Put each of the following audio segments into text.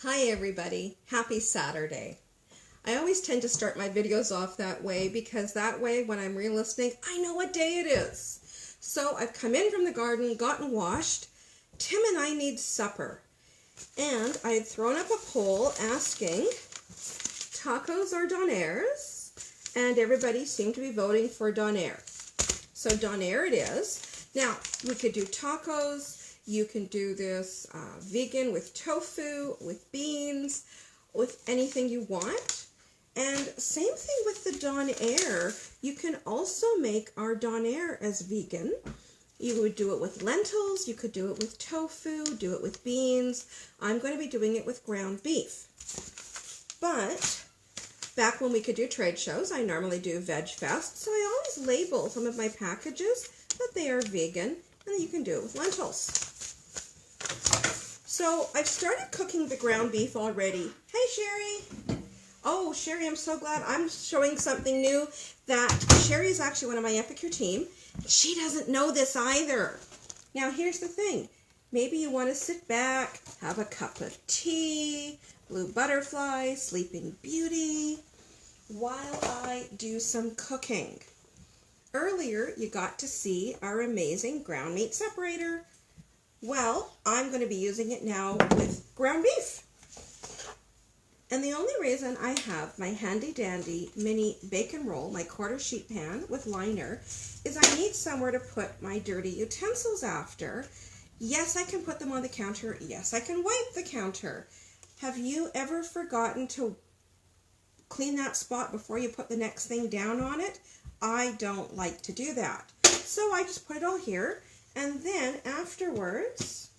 Hi everybody, happy Saturday. I always tend to start my videos off that way because that way when I'm re-listening, I know what day it is. So I've come in from the garden, gotten washed. Tim and I need supper. And I had thrown up a poll asking tacos or Donairs, and everybody seemed to be voting for Donair. So Donair it is. Now, we could do tacos. You can do this vegan with tofu, with beans, with anything you want. And same thing with the Donair. You can also make our Donair as vegan. You would do it with lentils, you could do it with tofu, do it with beans. I'm going to be doing it with ground beef. But back when we could do trade shows, I normally do Veg Fest, so I always label some of my packages that they are vegan, and you can do it with lentils. So I've started cooking the ground beef already. Hey, Sherry. Oh, Sherry, I'm so glad. I'm showing something new that Sherry is actually one of my Epicure team. She doesn't know this either. Now, here's the thing. Maybe you want to sit back, have a cup of tea, Blue Butterfly, Sleeping Beauty, while I do some cooking. Earlier, you got to see our amazing ground meat separator. Well, I'm going to be using it now with ground beef. And the only reason I have my handy dandy mini bacon roll, my quarter sheet pan with liner, is I need somewhere to put my dirty utensils after. Yes, I can put them on the counter. Yes, I can wipe the counter. Have you ever forgotten to clean that spot before you put the next thing down on it? I don't like to do that. So I just put it all here. And then afterwards,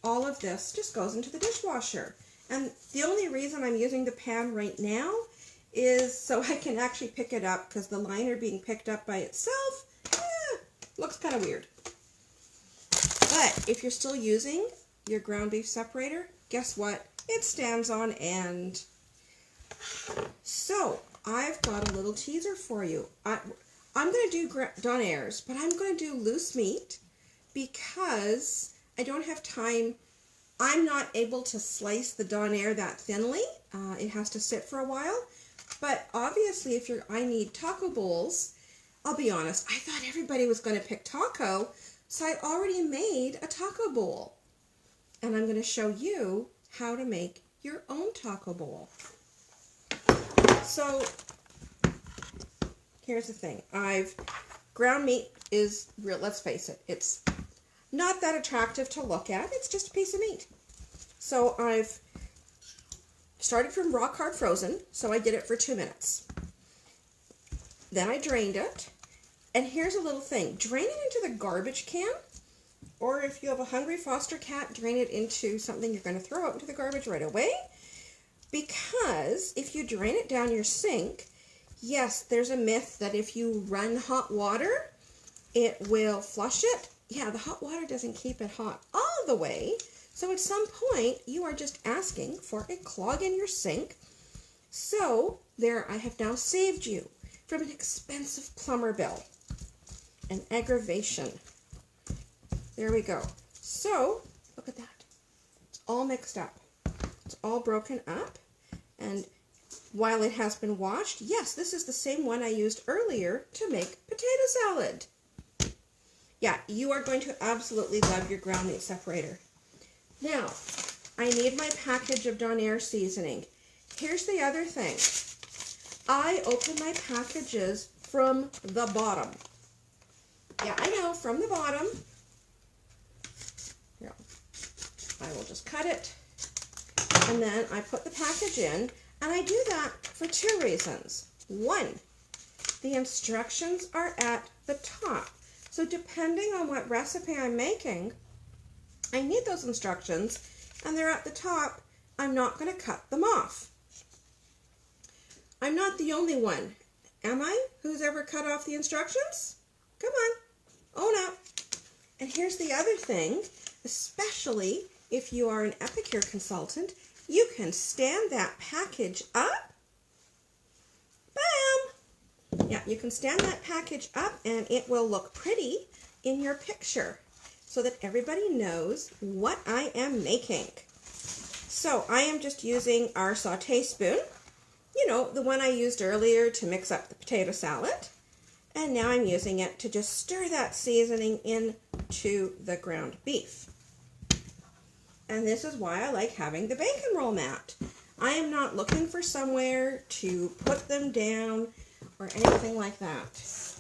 all of this just goes into the dishwasher. And the only reason I'm using the pan right now is so I can actually pick it up, because the liner being picked up by itself, looks kind of weird. But if you're still using your ground beef separator, guess what? It stands on end. So I've got a little teaser for you. I'm going to do Donairs, but I'm going to do loose meat, because I don't have time. I'm not able to slice the Donair that thinly. It has to sit for a while. But obviously, if I need taco bowls, I'll be honest, I thought everybody was going to pick taco, so I already made a taco bowl. And I'm going to show you how to make your own taco bowl. So here's the thing. Ground meat is real, let's face it, it's not that attractive to look at. It's just a piece of meat. So I've started from rock hard frozen, so I did it for 2 minutes. Then I drained it, and here's a little thing. Drain it into the garbage can, or if you have a hungry foster cat, drain it into something you're going to throw out into the garbage right away, because if you drain it down your sink, yes, there's a myth that if you run hot water, it will flush it. Yeah, the hot water doesn't keep it hot all the way. So at some point, you are just asking for a clog in your sink. So there, I have now saved you from an expensive plumber bill. An aggravation. There we go. So, look at that. It's all mixed up. It's all broken up. And while it has been washed, yes, this is the same one I used earlier to make potato salad. Yeah, you are going to absolutely love your ground meat separator. Now, I need my package of Donair seasoning. Here's the other thing. I open my packages from the bottom. Yeah, I know, from the bottom. Here, I will just cut it. And then I put the package in. And I do that for 2 reasons. One, the instructions are at the top. So depending on what recipe I'm making, I need those instructions, and they're at the top. I'm not going to cut them off. I'm not the only one, am I, who's ever cut off the instructions? Come on, own up. And here's the other thing, especially if you are an Epicure consultant, you can stand that package up. Bam! Yeah, you can stand that package up and it will look pretty in your picture so that everybody knows what I am making. So So I am just using our sauté spoon, you know, the one I used earlier to mix up the potato salad. And now I'm using it to just stir that seasoning into the ground beef. And this is why I like having the bacon roll mat. I am not looking for somewhere to put them down or anything like that.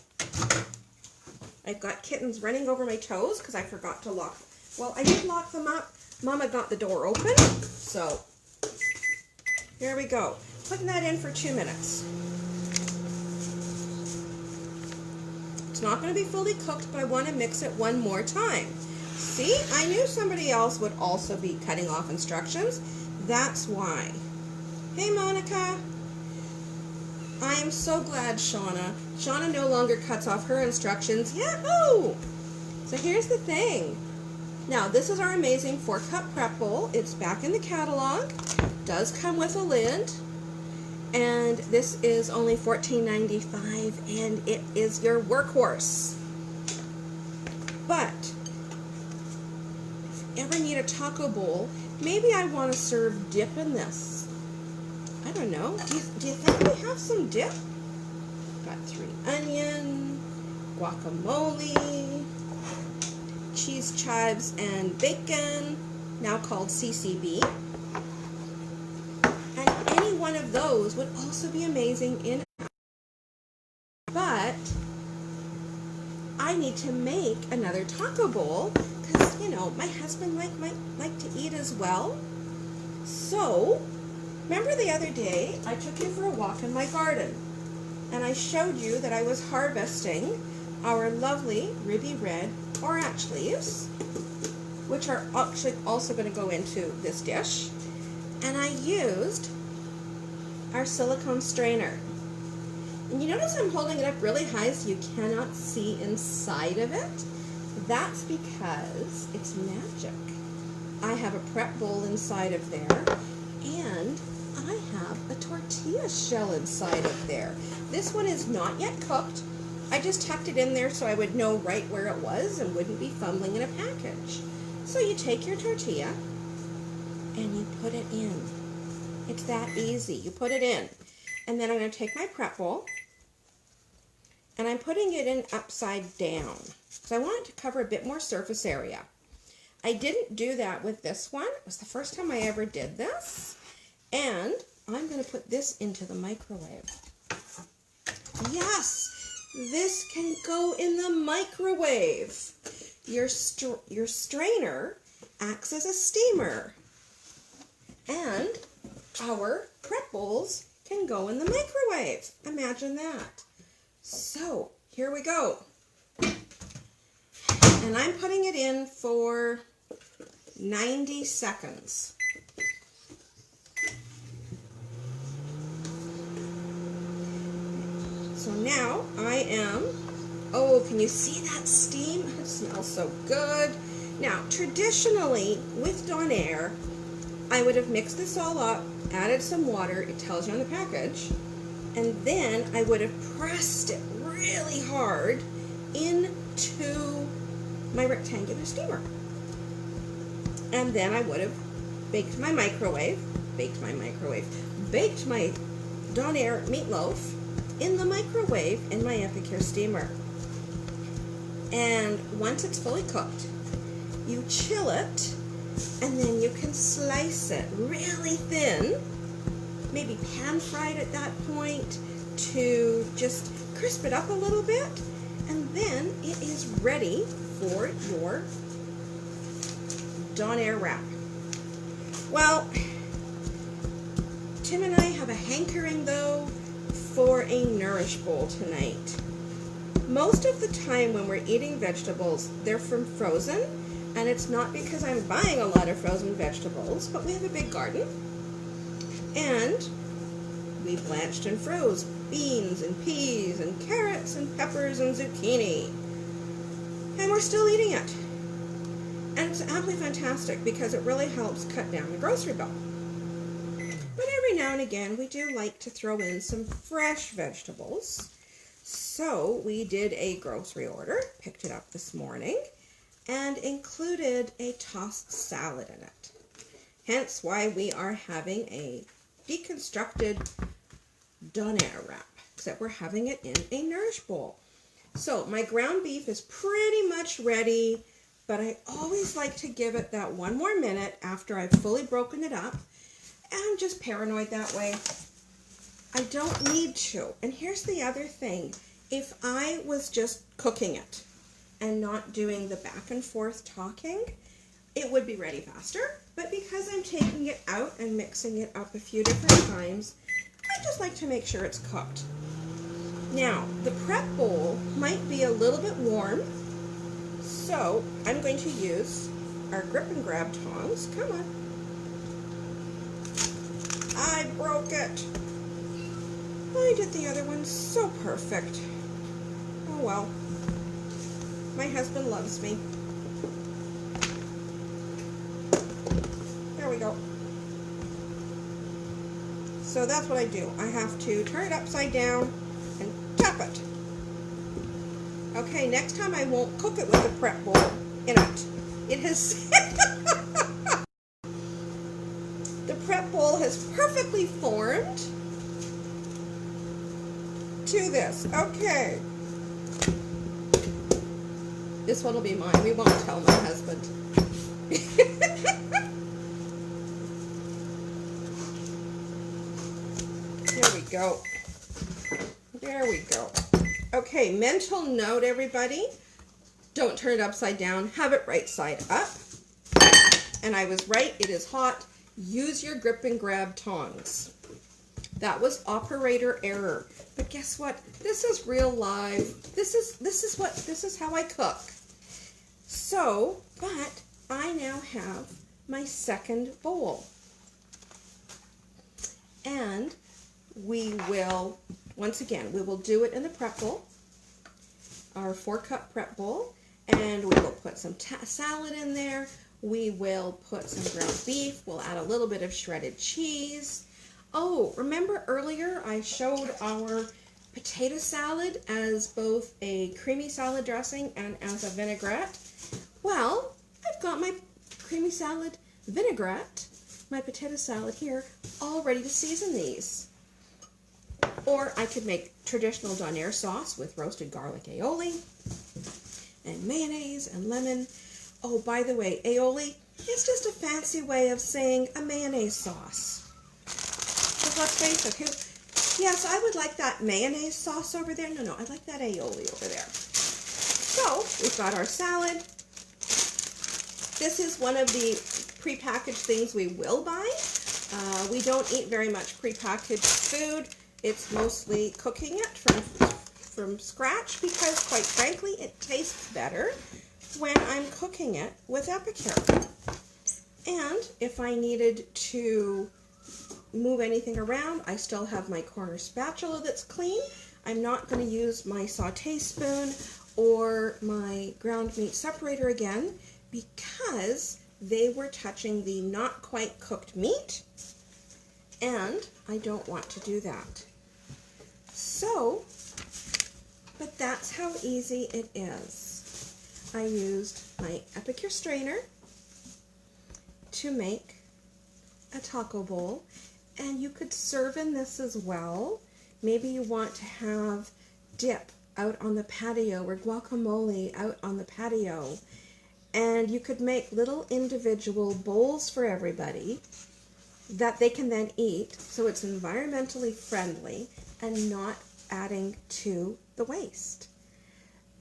I've got kittens running over my toes because I forgot to lock. Well, I did lock them up. Mama got the door open, so here we go. Putting that in for 2 minutes. It's not going to be fully cooked, but I want to mix it one more time. See, I knew somebody else would also be cutting off instructions. That's why. Hey, Monica. I am so glad, Shauna. Shauna no longer cuts off her instructions. Yahoo! So here's the thing. Now, this is our amazing 4-cup prep bowl. It's back in the catalog. Does come with a lid. And this is only $14.95, and it is your workhorse. But if you ever need a taco bowl, maybe I want to serve dip in this. I don't know. Do you think we have some dip? Got 3 onion, guacamole, cheese chives and bacon, now called CCB. And any one of those would also be amazing in. But I need to make another taco bowl because, you know, my husband might like to eat as well. So, remember the other day I took you for a walk in my garden and I showed you that I was harvesting our lovely ruby red orange leaves, which are actually also going to go into this dish. And I used our silicone strainer. And you notice I'm holding it up really high so you cannot see inside of it? That's because it's magic. I have a prep bowl inside of there, and I have a tortilla shell inside of there. This one is not yet cooked. I just tucked it in there so I would know right where it was and wouldn't be fumbling in a package. So you take your tortilla and you put it in. It's that easy. You put it in. And then I'm going to take my prep bowl and I'm putting it in upside down because I want it to cover a bit more surface area. I didn't do that with this one. It was the first time I ever did this. And I'm going to put this into the microwave. Yes! This can go in the microwave. Your strainer acts as a steamer. And our prep bowls can go in the microwave. Imagine that. So, here we go. And I'm putting it in for 90 seconds. So now I am, oh, can you see that steam? It smells so good. Now, traditionally, with Donair, I would have mixed this all up, added some water, it tells you on the package, and then I would have pressed it really hard into my rectangular steamer. And then I would have baked my Donair meatloaf in the microwave in my Epicure Steamer. And once it's fully cooked, you chill it, and then you can slice it really thin, maybe pan fried at that point to just crisp it up a little bit, and then it is ready for your Donair wrap. Well, Tim and I have a hankering though for a Nourish bowl tonight. Most of the time when we're eating vegetables, they're from frozen, and it's not because I'm buying a lot of frozen vegetables, but we have a big garden, and we blanched and froze beans and peas and carrots and peppers and zucchini, and we're still eating it. And it's absolutely fantastic because it really helps cut down the grocery bill. But every now and again, we do like to throw in some fresh vegetables. So we did a grocery order, picked it up this morning, and included a tossed salad in it. Hence why we are having a deconstructed Donair wrap, except we're having it in a Nourish bowl. So my ground beef is pretty much ready, but I always like to give it that one more minute after I've fully broken it up. And I'm just paranoid that way. I don't need to. And here's the other thing. If I was just cooking it and not doing the back and forth talking, it would be ready faster. But because I'm taking it out and mixing it up a few different times, I just like to make sure it's cooked. Now, the prep bowl might be a little bit warm, so I'm going to use our grip and grab tongs. Come on. I broke it. I did the other one so perfect. Oh well. My husband loves me. There we go. So that's what I do. I have to turn it upside down and tap it. Okay, next time I won't cook it with the prep bowl in it. It has... The prep bowl has perfectly formed to this. Okay. This one will be mine. We won't tell my husband. There we go. There we go. Okay, mental note, everybody. Don't turn it upside down. Have it right side up. And I was right. It is hot. Use your grip and grab tongs. That was operator error. But guess what? This is real live. This is how I cook. So, but I now have my second bowl. And we will, once again, we will do it in the prep bowl, our 4-cup prep bowl, and we will put some salad in there. We will put some ground beef. We'll add a little bit of shredded cheese. Oh, remember earlier I showed our potato salad as both a creamy salad dressing and as a vinaigrette? Well, I've got my creamy salad vinaigrette, my potato salad here, all ready to season these. Or I could make traditional Donair sauce with roasted garlic aioli and mayonnaise and lemon. Oh, by the way, aioli is just a fancy way of saying a mayonnaise sauce. Because let's face it, yes, I would like that mayonnaise sauce over there. No, I like that aioli over there. So, we've got our salad. This is one of the prepackaged things we will buy. We don't eat very much prepackaged food. It's mostly cooking it from scratch because, quite frankly, it tastes better when I'm cooking it with Epicure. And if I needed to move anything around, I still have my corner spatula that's clean. I'm not going to use my sauté spoon or my ground meat separator again because they were touching the not quite cooked meat, and I don't want to do that. So, but that's how easy it is. I used my Epicure Strainer to make a taco bowl, and you could serve in this as well. Maybe you want to have dip out on the patio or guacamole out on the patio, and you could make little individual bowls for everybody that they can then eat, so it's environmentally friendly and not adding to the waste.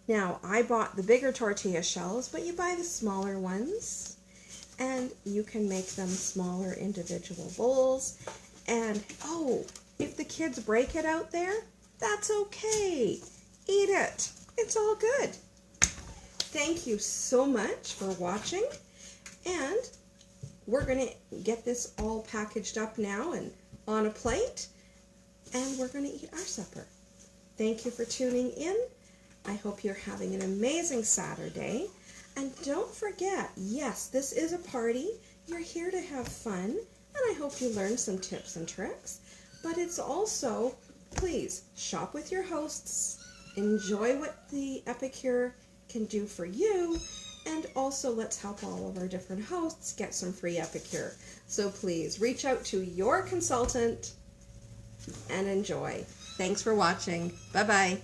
Now, I bought the bigger tortilla shells, but you buy the smaller ones, and you can make them smaller individual bowls. And, oh, if the kids break it out there, that's okay. Eat it. It's all good. Thank you so much for watching, and we're going to get this all packaged up now and on a plate, and we're going to eat our supper. Thank you for tuning in. I hope you're having an amazing Saturday. And don't forget, yes, this is a party. You're here to have fun, and I hope you learned some tips and tricks. But it's also, please, shop with your hosts, enjoy what the Epicure can do for you, And also let's help all of our different hosts get some free Epicure. So please reach out to your consultant and enjoy. Thanks for watching. Bye-bye.